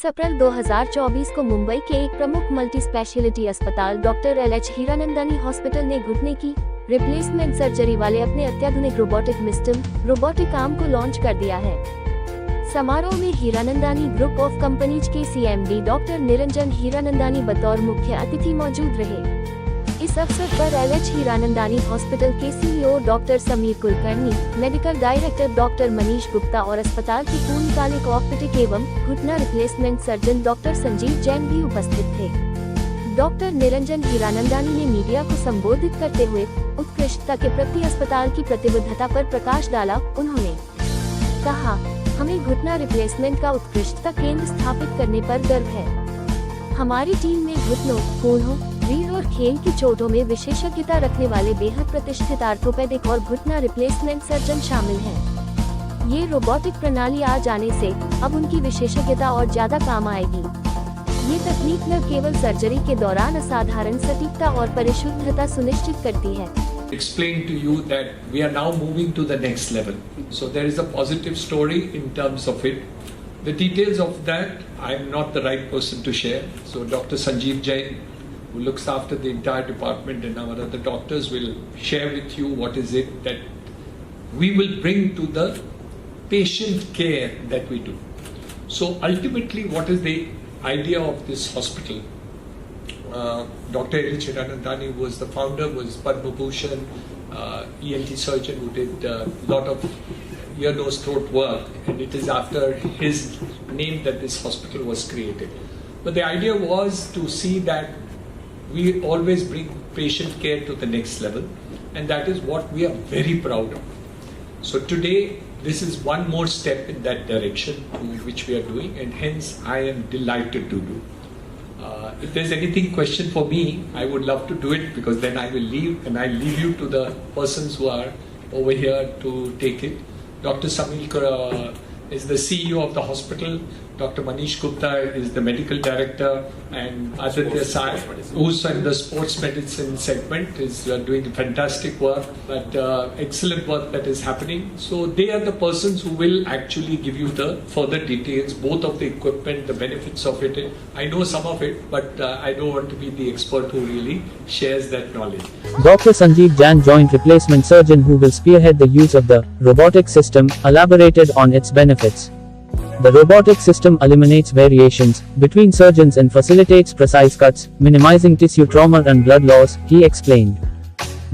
21 अप्रैल 2024 को मुंबई के एक प्रमुख मल्टी स्पेशलिटी अस्पताल डॉक्टर LH हीरानंदानी हॉस्पिटल ने घुटने की रिप्लेसमेंट सर्जरी वाले अपने अत्याधुनिक रोबोटिक आर्म को लॉन्च कर दिया है। समारोह में हीरानंदानी ग्रुप ऑफ कंपनीज के CMD डॉक्टर निरंजन हीरानंदानी बतौर मुख्य अतिथि मौजूद रहे। इस अवसर पर LH हीरानंदानी हॉस्पिटल के CEO doctor Sameer Kulkarni, medical director doctor Manish Gupta और अस्पताल के पूर्णकालिक ऑर्थोपेडिक एवं घुटना replacement surgeon doctor Sanjeev Jain भी उपस्थित थे। डॉक्टर निरंजन हीरानंदानी ने मीडिया को संबोधित करते हुए उत्कृष्टता के प्रति अस्पताल की प्रतिबद्धता पर प्रकाश डाला। उन्होंने कहा, हमें घुटना रिप्लेसमेंट का उत्कृष्टता केंद्र स्थापित करने पर गर्व है। हमारी टीम में घुटनों, कूल्हों, रीढ़ और खेल की चोटों में विशेषज्ञता रखने वाले बेहद प्रतिष्ठित आर्थोपेडिक और घुटना रिप्लेसमेंट सर्जन शामिल हैं। ये रोबोटिक प्रणाली आ जाने से अब उनकी विशेषज्ञता और ज्यादा काम आएगी। ये तकनीक न केवल सर्जरी के दौरान असाधारण सटीकता और परिशुद्धता सुनिश्चित करती है। Explain to you that we are now moving to the next level. So there is a positive story in terms of it. The details of that I am not the right person to share. So Dr. Sanjeev Jain, who looks after the entire department, and our other doctors will share with you what is it that we will bring to the patient care that we do. So ultimately, what is the idea of this hospital? Dr. LH Hiranandani was the founder, was Padma Bhushan, ENT surgeon who did a lot of ear, nose, throat work, and it is after his name that this hospital was created. But the idea was to see that we always bring patient care to the next level, and that is what we are very proud of. So today, this is one more step in that direction which we are doing, and hence I am delighted to do. If there's anything question for me, I would love to do it, because then I will leave, and I leave you to the persons who are over here to take it. Dr. Samir is the CEO of the hospital. Dr. Manish Gupta is the medical director, and Aditya Sai, who's in the sports medicine segment, is doing fantastic work, but excellent work that is happening. So they are the persons who will actually give you the further details, both of the equipment, the benefits of it. I know some of it, but I don't want to be the expert who really shares that knowledge. Dr. Sanjeev Jain, joint replacement surgeon who will spearhead the use of the robotic system, elaborated on its benefits. The robotic system eliminates variations between surgeons and facilitates precise cuts, minimizing tissue trauma and blood loss, he explained.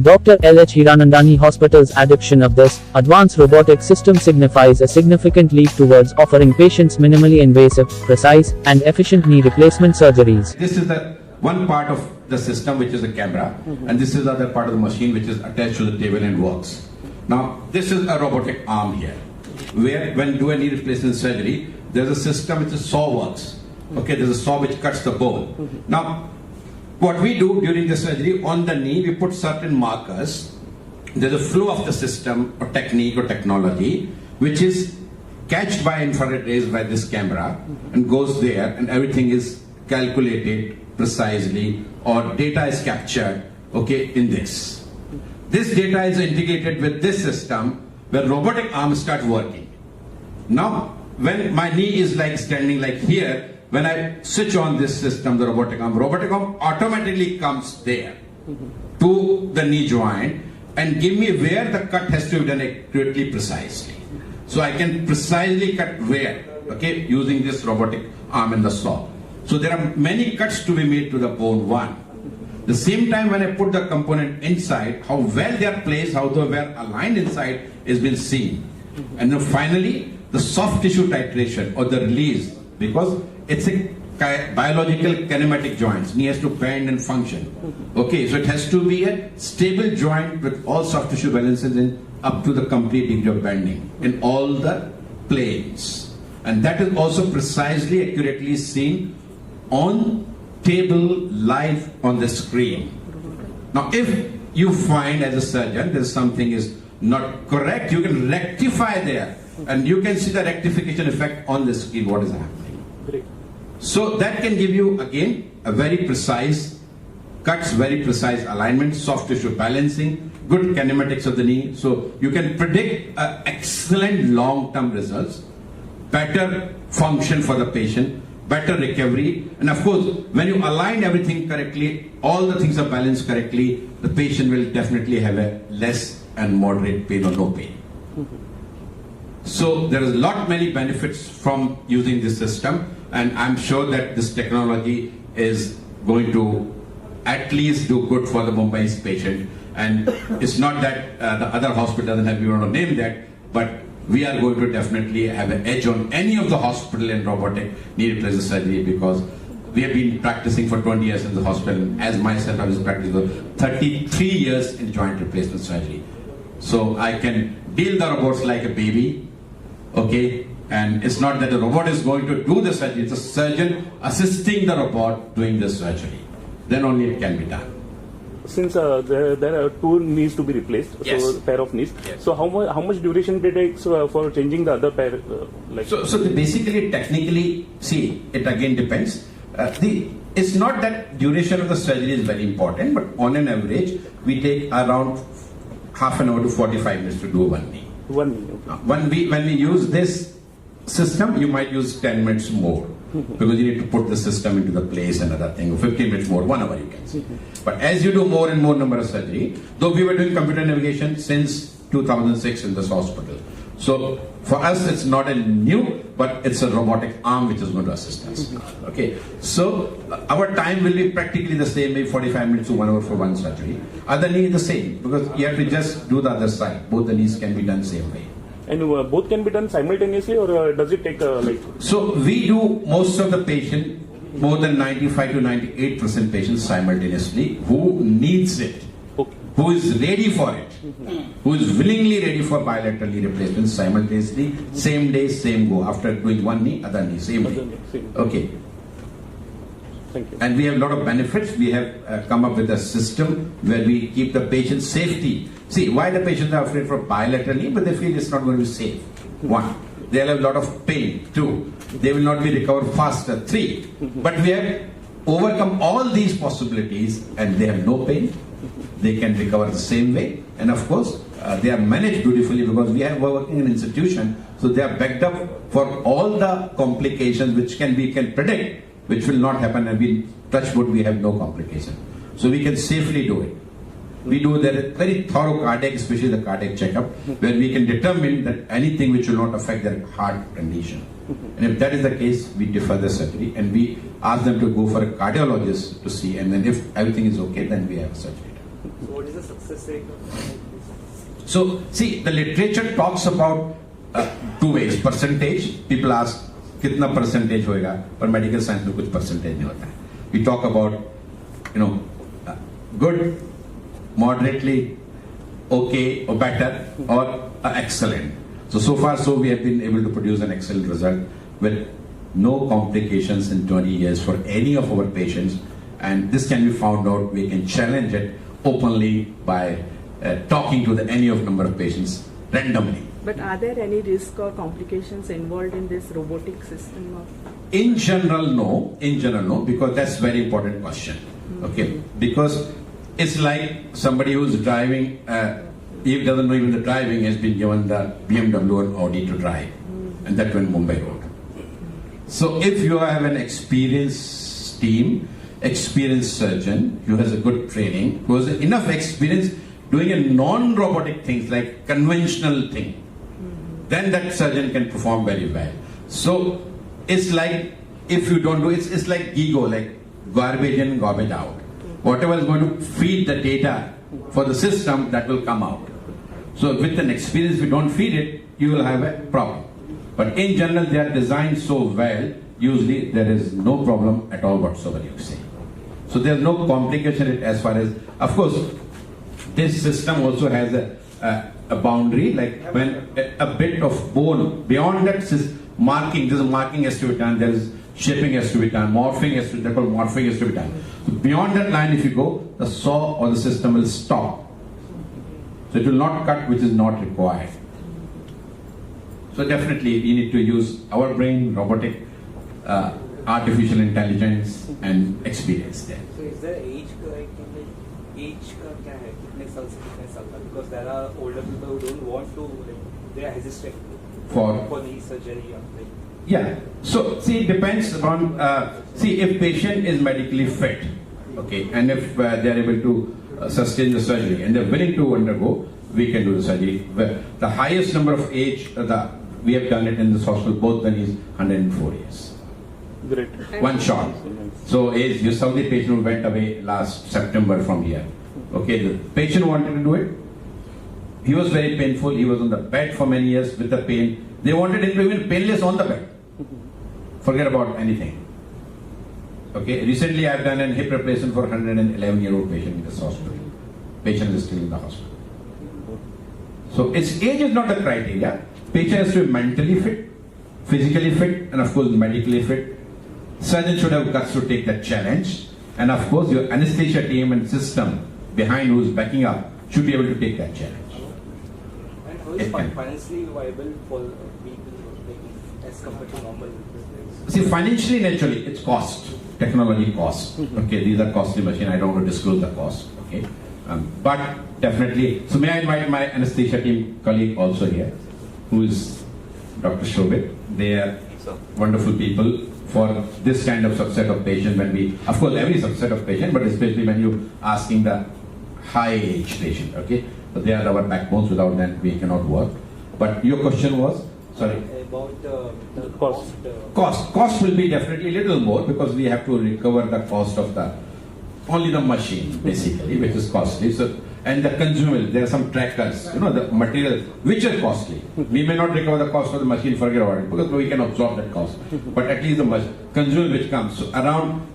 Dr. LH Hiranandani Hospital's adoption of this advanced robotic system signifies a significant leap towards offering patients minimally invasive, precise, and efficient knee replacement surgeries. This is the one part of the system which is a camera, and this is the other part of the machine which is attached to the table and works. Now, this is a robotic arm here, where when do a knee replacement surgery, there's a system which is saw works. Okay, there's a saw which cuts the bone. Now, what we do during the surgery on the knee, we put certain markers. There's a flow of the system or technique or technology which is catched by infrared rays by this camera and goes there, and everything is calculated precisely, or data is captured, okay, in this. This data is integrated with this system where robotic arm starts working. Now, when my knee is like standing like here, when I switch on this system, the robotic arm automatically comes there to the knee joint and give me where the cut has to be done accurately, precisely. So I can precisely cut where, okay, using this robotic arm and the saw. So there are many cuts to be made to the bone one. The same time when I put the component inside, how well they are placed, how they were aligned inside is been seen. And then finally, the soft tissue titration or the release, because it's a biological kinematic joints, knee has to bend and function. Okay, so it has to be a stable joint with all soft tissue balances and up to the complete degree of bending in all the planes. And that is also precisely accurately seen on table live on the screen. Now, if you find as a surgeon there's something is not correct, you can rectify there, and you can see the rectification effect on the screen, what is happening. Great. So that can give you again a very precise cuts, very precise alignment, soft tissue balancing, good kinematics of the knee. So you can predict excellent long-term results, better function for the patient, better recovery. And of course, when you align everything correctly, all the things are balanced correctly, the patient will definitely have a less and moderate pain or no pain. So there is many benefits from using this system, and I'm sure that this technology is going to at least do good for the Mumbai's patient. And it's not that the other hospital doesn't have, we want to name that, but we are going to definitely have an edge on any of the hospital in robotic knee replacement surgery, because we have been practicing for 20 years in the hospital. As myself, I was practicing for 33 years in joint replacement surgery. So I can deal the robots like a baby. Okay, and it's not that the robot is going to do the surgery, it's a surgeon assisting the robot doing the surgery. Then only it can be done. Since there are two knees to be replaced, Yes. so pair of knees. Yes. So how much duration it takes for changing the other pair? So basically, technically, see, it again depends. It's not that duration of the surgery is very important, but on an average, we take around half an hour to 45 minutes to do one knee. One knee. Okay. When we use this system, you might use 10 minutes more, because you need to put the system into the place and other thing. 15 minutes more, 1 hour you can see. But as you do more and more number of surgery, though we were doing computer navigation since 2006 in this hospital. So for us, it's not a new, but it's a robotic arm which is going to assist us. Okay, so our time will be practically the same, maybe 45 minutes to 1 hour for one surgery. Other knee is the same, because you have to just do the other side. Both the knees can be done same way. And both can be done simultaneously, or does it take So we do most of the patient, more than 95 to 98% patients simultaneously, who needs it, Okay. who is ready for it, who is willingly ready for bilateral knee replacement simultaneously, same day, same go. After doing one knee, other knee, same Other day. knee, same. Okay. Thank you. And we have a lot of benefits. We have come up with a system where we keep the patient's safety. See, why the patients are afraid for bilateral knee, but they feel it's not going to be safe. 1. They'll have a lot of pain. 2. They will not be recovered faster. 3. But we have overcome all these possibilities, and they have no pain. They can recover the same way. And of course, they are managed beautifully, because we are working in an institution, so they are backed up for all the complications we can predict, which will not happen, and we touch wood, we have no complication. So we can safely do it. We do that very thorough cardiac, especially the cardiac checkup, where we can determine that anything which will not affect their heart condition. And if that is the case, we defer the surgery, and we ask them to go for a cardiologist to see, and then if everything is okay, then we have surgery. So what is the success rate of this? So, see, the literature talks about 2 ways. Percentage, people ask, कितना percentage होएगा, पर medical science में कुछ percentage नहीं होता है. We talk about, good, moderately, okay, or better, or excellent. So far, we have been able to produce an excellent result with no complications in 20 years for any of our patients. And this can be found out, we can challenge it openly by talking to any of number of patients randomly. But are there any risk or complications involved in this robotic system? In general, no, because that's very important question. Okay, because it's like somebody who's driving, he doesn't know even the driving, has been given the BMW or Audi to drive, and that went Mumbai road. So if you have an experienced team, experienced surgeon who has a good training, who has enough experience doing a non-robotic things like conventional thing, then that surgeon can perform very well. So it's like, if you don't do it, it's like GIGO, like garbage in, garbage out. Whatever is going to feed the data for the system, that will come out. So with an experience, if you don't feed it, you will have a problem. But in general, they are designed so well, usually there is no problem at all whatsoever, you say. So there's no complication as far as, of course, this system also has a boundary, like when a bit of bone, beyond that marking, this marking has to be done, there is shaping has to be done, morphing has to be done, morphing has to be done. So beyond that line, if you go, the saw or the system will stop. So it will not cut which is not required. So definitely we need to use our brain, robotic, artificial intelligence and experience there. So is there age का क्या है कितने साल से कितने साल तक? Because there are older people who don't want to, they are hesitant For knee surgery. Yeah. So see, it depends upon see if patient is medically fit, okay, and if they are able to sustain the surgery and they're willing to undergo, we can do the surgery. The highest number of age we have done it in this hospital, both the knees, 104 years. Great. One shot. So you saw the patient who went away last September from here. Okay, the patient wanted to do it. He was very painful. He was on the bed for many years with the pain. They wanted him to even painless on the bed. Forget about anything. Okay, recently I have done a hip replacement for a 111-year-old patient in this hospital. Patient is still in the hospital. So age is not the criteria. Patient has to be mentally fit, physically fit, and of course medically fit. Surgeon should have guts to take that challenge, and of course your anesthesia team and system behind who's backing up should be able to take that challenge. And how is financially viable for people as compared to normal? See, financially, naturally, it's cost, technology cost. Okay, these are costly machines. I don't want to disclose the cost. Okay, but definitely. So may I invite my anesthesia team colleague also here, who is Dr. Shobit. They are wonderful people for this kind of subset of patient. When we, of course, every subset of patient, but especially when you asking the high age patient. Okay, so they are our backbones. Without them, we cannot work. But your question was, sorry. About the cost. Cost will be definitely a little more because we have to recover the cost of only the machine basically, which is costly. So, and the consumable, there are some trackers, the material which are costly. We may not recover the cost of the machine, forget about it, because we can absorb that cost. But at least the consumable which comes, so around,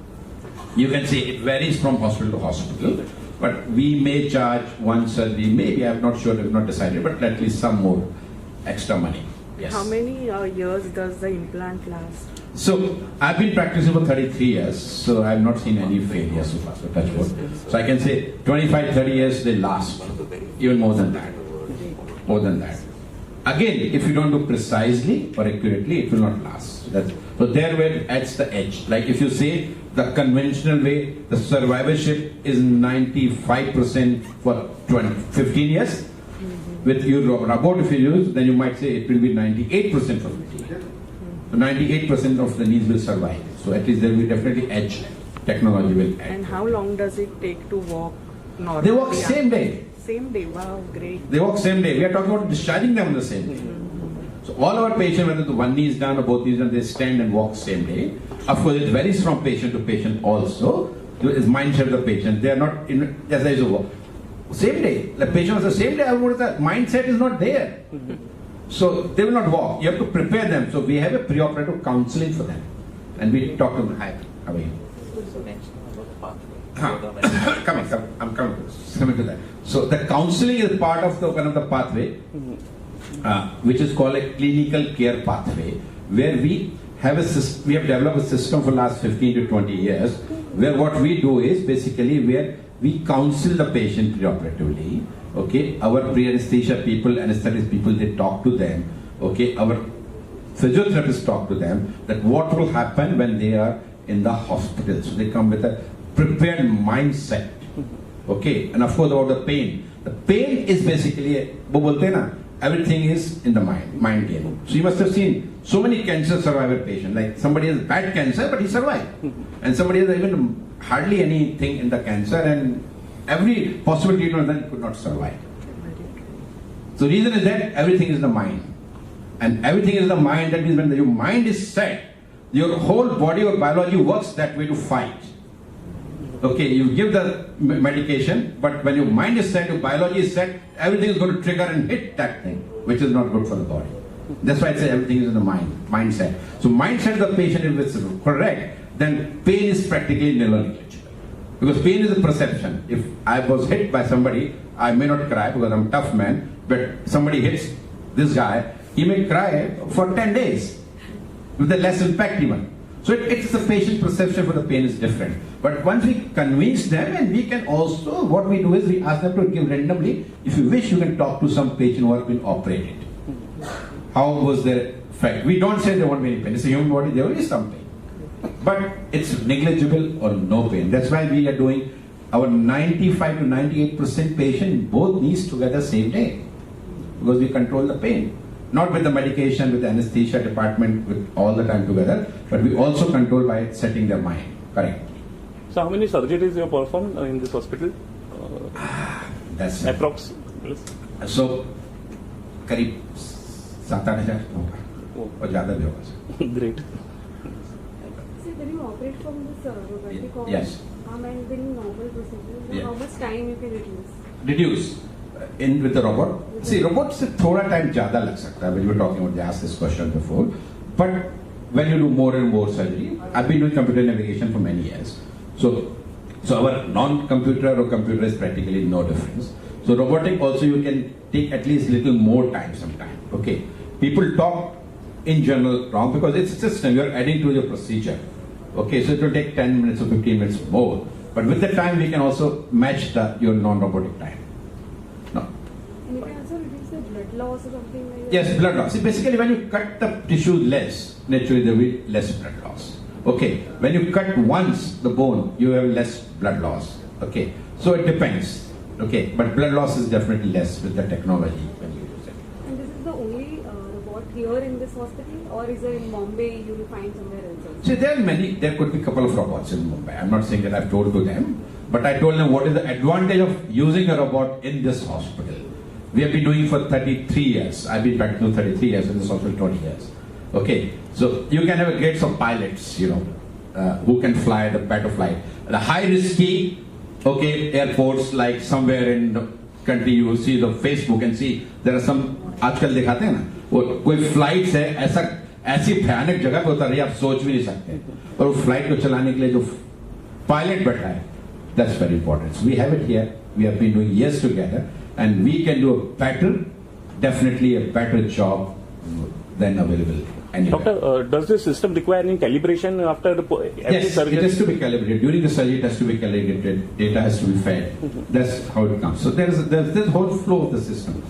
you can say it varies from hospital to hospital. But we may charge one surgery, maybe, I'm not sure, I've not decided, but at least some more extra money. Yes. How many years does the implant last? So I've been practicing for 33 years, so I've not seen any failure so far, so touch wood. So I can say 25, 30 years they last, even more than that. More than that. Again, if you don't do precisely or accurately, it will not last. So there where it adds the edge. Like if you say the conventional way, the survivorship is 95% for 15 years. With your robot, if you use, then you might say it will be 98% for 15 years. So 98% of the knees will survive. So at least there will be definitely edge. Technology will add. And how long does it take to walk normally? They walk same day. Same day, wow, great. They walk same day. We are talking about discharging them on the same day. So all our patients, whether the one knee is done or both knees done, they stand and walk same day. Of course, it varies from patient to patient also. It's mindset of the patient. They are not in as I walk. Same day. The patient was the same day. The mindset is not there. So they will not walk. You have to prepare them. So we have a pre-operative counseling for them. And we talk to them. Hi, how are you? So next about the pathway. I'm coming to that. So the counseling is part of one of the pathway, which is called a clinical care pathway, where we have developed a system for the last 15 to 20 years, where what we do is basically where we counsel the patient preoperatively. Okay, our pre-anesthesia people, anesthetist people, they talk to them. Okay, our physiotherapists talk to them that what will happen when they are in the hospital. So they come with a prepared mindset. Okay, and of course about the pain. The pain is basically everything is in the mind game. So you must have seen so many cancer survivor patients. Like somebody has bad cancer, but he survived, and somebody has even hardly anything in the cancer, and every possible treatment then could not survive. So reason is that everything is the mind, and everything is the mind. That means when your mind is set, your whole body or biology works that way to fight. Okay, you give the medication, but when your mind is set, your biology is set, everything is going to trigger and hit that thing, which is not good for the body. That's why I say everything is in the mindset. So mindset of the patient, if it's correct, then pain is practically nil or negligible. Because pain is a perception. If I was hit by somebody, I may not cry because I'm a tough man, but somebody hits this guy, he may cry for 10 days with the less impact even. So it's the patient perception for the pain is different. But once we convince them, and we can also, what we do is we ask them to give randomly, if you wish you can talk to some patient who have been operated. How was their effect? We don't say there won't be any pain. It's a human body, there will be some pain. But it's negligible or no pain. That's why we are doing our 95 to 98% patient both knees together same day. Because we control the pain. not with the medication, with the anesthesia department, with all the time together, but we also control by setting their mind. Correct. So how many surgeries you have performed in this hospital? That's Approx. So, करीब 7-8 हजार होगा और ज़्यादा भी होगा. Great. So when you operate from this robotic arm, Yes. and then normal procedure, Yeah. how much time you can reduce? Reduce in with the robot. See, robot से थोड़ा time ज़्यादा लग सकता है. When you were talking about, they asked this question before. But when you do more and more surgery, I've been doing computer navigation for many years. So our non-computer or computer is practically no difference. So robotic also you can take at least little more time sometime. Okay. People talk in general wrong because it's a system. You're adding to your procedure. Okay. So it will take 10 minutes or 15 minutes more. But with the time we can also match your non-robotic time. No. And you can also reduce the blood loss or something like that? Yes, blood loss. See, basically when you cut the tissue less, naturally there will be less blood loss. Okay, when you cut once the bone, you have less blood loss. Okay, so it depends. Okay, but blood loss is definitely less with the technology when you use it. And this is the only robot here in this hospital, or is it in Bombay you will find somewhere else also? See, there could be a couple of robots in Mumbai. I'm not saying that I've told to them, but I told them what is the advantage of using a robot in this hospital. We have been doing for 33 years. I've been practicing 33 years in this hospital, 20 years. Okay, so you can have a grades of pilots, who can fly the better flight. The high risky, okay, airports like somewhere in the country, you will see the Facebook and see there are some, आजकल दिखाते हैं ना, वो कोई flights है ऐसी भयानक जगह पे उतर रही है आप सोच भी नहीं सकते, और वो फ्लाइट को चलाने के लिए जो पायलट बैठा है, that's very important. So we have it here. We have been doing years together, and we can do definitely a better job than available anywhere. Doctor, does this system require any calibration after every Yes, surgery? it has to be calibrated. During the surgery, it has to be calibrated. Data has to be fed. That's how it comes. So there's whole flow of the system.